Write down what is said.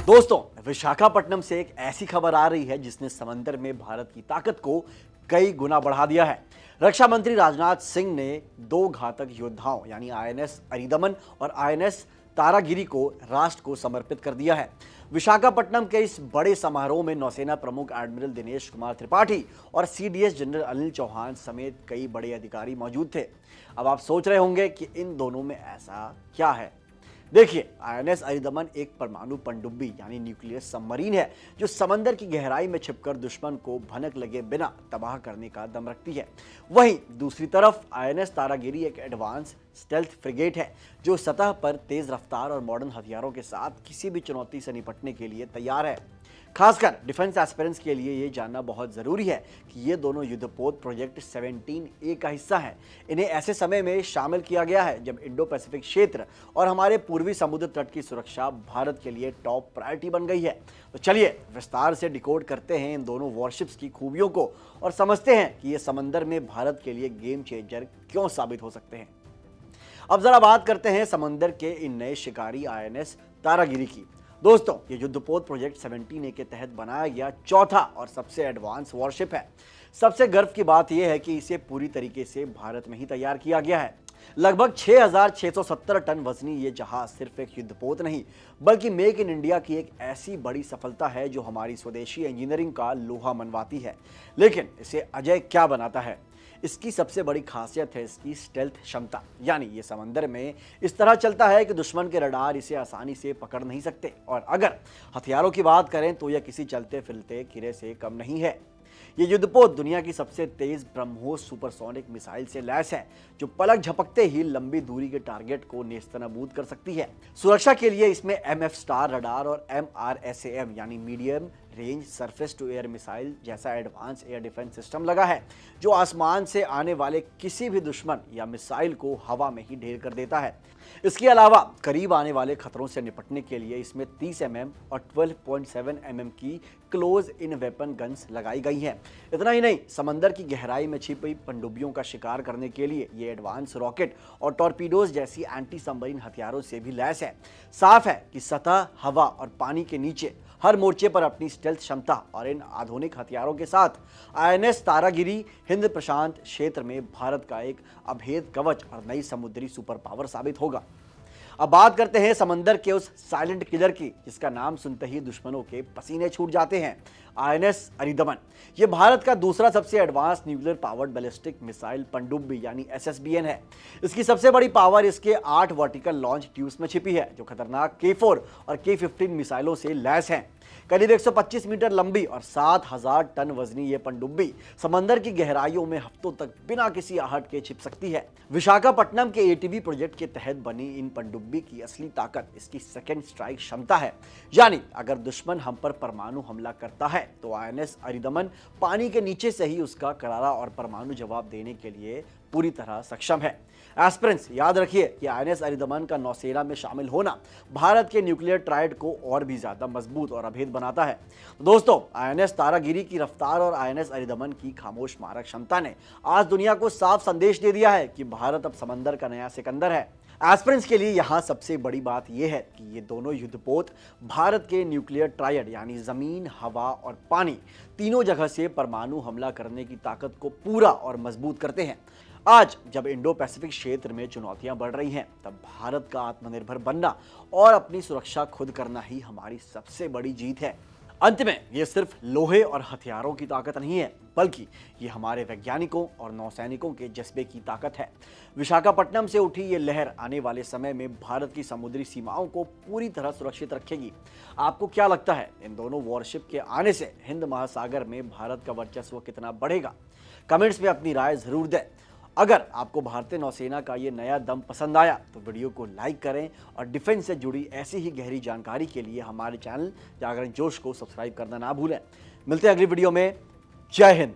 दोस्तों, विशाखापट्टनम से एक ऐसी खबर आ रही है जिसने समंदर में भारत की ताकत को कई गुना बढ़ा दिया है। रक्षा मंत्री राजनाथ सिंह ने दो घातक योद्धाओं यानी आईएनएस अरिदमन और आईएनएस तारागिरी को राष्ट्र को समर्पित कर दिया है। विशाखापट्टनम के इस बड़े समारोह में नौसेना प्रमुख एडमिरल दिनेश कुमार त्रिपाठी और सीडीएस जनरल अनिल चौहान समेत कई बड़े अधिकारी मौजूद थे। अब आप सोच रहे होंगे कि इन दोनों में ऐसा क्या है। देखिए, आईएनएस अरिदमन एक परमाणु पनडुब्बी यानी न्यूक्लियर सबमरीन है जो समंदर की गहराई में छिपकर दुश्मन को भनक लगे बिना तबाह करने का दम रखती है। वहीं दूसरी तरफ आईएनएस तारागिरी एक एडवांस स्टेल्थ फ्रिगेट है जो सतह पर तेज रफ्तार और मॉडर्न हथियारों के साथ किसी भी चुनौती से निपटने के लिए तैयार है। खासकर डिफेंस एस्पिरेंट्स के लिए ये जानना बहुत जरूरी है कि ये दोनों युद्धपोत प्रोजेक्ट 17A का हिस्सा हैं। इन्हें ऐसे समय में शामिल किया गया है जब इंडो पैसिफिक क्षेत्र और हमारे पूर्वी समुद्र तट की सुरक्षा भारत के लिए टॉप प्रायोरिटी बन गई है। तो चलिए विस्तार से डिकोड करते हैं इन दोनों वॉरशिप्स की खूबियों को और समझते हैं कि ये समंदर में भारत के लिए गेम चेंजर क्यों साबित हो सकते हैं। अब जरा बात करते हैं समंदर के इन नए शिकारी आईएनएस तारागिरी की। दोस्तों, ये युद्धपोत प्रोजेक्ट 17A के तहत बनाया गया चौथा और सबसे एडवांस वॉरशिप है। सबसे गर्व की बात यह है कि इसे पूरी तरीके से भारत में ही तैयार किया गया है। लगभग 6,670 टन वजनी ये जहाज सिर्फ एक युद्धपोत नहीं बल्कि मेक इन इंडिया की एक ऐसी बड़ी सफलता है जो हमारी स्वदेशी इंजीनियरिंग का लोहा मनवाती है। लेकिन इसे अजय क्या बनाता है? इसकी सबसे बड़ी खासियत है इसकी स्टेल्थ क्षमता, यानी ये समंदर में इस तरह चलता है कि दुश्मन के रडार इसे आसानी से पकड़ नहीं सकते। और अगर हथियारों की बात करें तो यह किसी चलते फिरते किरे से कम नहीं है। ये युद्धपोत दुनिया की सबसे तेज ब्रह्मोस सुपरसोनिक मिसाइल से लैस है जो पलक झपकते ही लंबी दूरी के टारगेट को नेस्तनाबूद कर सकती है। सुरक्षा के लिए इसमें MF स्टार रडार और MRSAM यानी medium range surface to air missile जैसा एडवांस एयर डिफेंस सिस्टम लगा है जो आसमान से आने वाले किसी भी दुश्मन या मिसाइल को हवा में ही ढेर कर देता है। इसके अलावा करीब आने वाले खतरों से निपटने के लिए इसमें 30 mm और 12.7 mm की क्लोज इन वेपन गन्स लगाई गई हैं। इतना ही नहीं, समंदर की गहराई में छिपी पनडुब्बियों का शिकार करने के लिए ये एडवांस रॉकेट और टॉर्पीडोज जैसी एंटी सबमरीन हथियारों से भी लैस है। साफ है कि सतह, हवा और पानी के नीचे हर मोर्चे पर अपनी स्टेल्थ क्षमता और इन आधुनिक हथियारों के साथ आईएनएस तारागिरी हिंद प्रशांत क्षेत्र में भारत का एक अभेद कवच और नई समुद्री सुपर पावर साबित होगा। अब बात करते हैं समंदर के उस साइलेंट किलर की जिसका नाम सुनते ही दुश्मनों के पसीने छूट जाते हैं, आईएनएस अरिदमन। ये भारत का दूसरा सबसे advance nuclear powered ballistic missile पनडुब्बी यानी SSBN है। इसकी सबसे बड़ी पावर इसके 8 वर्टिकल लॉन्च ट्यूब्स में छिपी है जो खतरनाक K4 और K15 मिसाइलों से लैस हैं। करीब 125 मीटर लंबी और 7,000 टन वजनी ये पनडुब्बी समंदर की गहराइयों में हफ्तों तक बिना किसी आहट के छिप सकती है। विशाखापट्टनम के ATB प्रोजेक्ट के तहत बनी इन पनडुब्बी की असली ताकत इसकी सेकेंड स्ट्राइक क्षमता है, यानी अगर दुश्मन हम पर परमाणु हमला करता है तो आईएनएस अरिदमन पानी के नीचे से ही उसका करारा और परमाणु जवाब देने के लिए पूरी तरह सक्षम है। एस्पिरेंट्स, याद रखिए कि आईएनएस अरिदमन का नौसेना में शामिल होना भारत के न्यूक्लियर ट्रायड को और भी ज्यादा मजबूत और अभेद बनाता है। दोस्तों, आईएनएस तारागिरी की रफ्तार और आईएनएस अरिदमन की खामोश मारक क्षमता ने आज दुनिया को साफ संदेश दे दिया है कि भारत अब समंदर का नया सिकंदर है। एस्पिरेंट्स के लिए यहाँ सबसे बड़ी बात यह है कि ये दोनों युद्धपोत भारत के न्यूक्लियर ट्रायड यानी जमीन, हवा और पानी तीनों जगह से परमाणु हमला करने की ताकत को पूरा और मजबूत करते हैं। आज जब इंडो पैसिफिक क्षेत्र में चुनौतियां बढ़ रही हैं, तब भारत का आत्मनिर्भर बनना और अपनी सुरक्षा खुद करना ही हमारी सबसे बड़ी जीत है। अंत में ये सिर्फ लोहे और हथियारों की ताकत नहीं है बल्कि ये हमारे वैज्ञानिकों और नौसैनिकों के जज्बे की ताकत है। विशाखापट्टनम से उठी ये लहर आने वाले समय में भारत की समुद्री सीमाओं को पूरी तरह सुरक्षित रखेगी। आपको क्या लगता है, इन दोनों वॉरशिप के आने से हिंद महासागर में भारत का वर्चस्व कितना बढ़ेगा? कमेंट्स में अपनी राय जरूर दें। अगर आपको भारतीय नौसेना का ये नया दम पसंद आया तो वीडियो को लाइक करें और डिफेंस से जुड़ी ऐसी ही गहरी जानकारी के लिए हमारे चैनल जागरण जोश को सब्सक्राइब करना ना भूलें। मिलते हैं अगली वीडियो में। जय हिंद।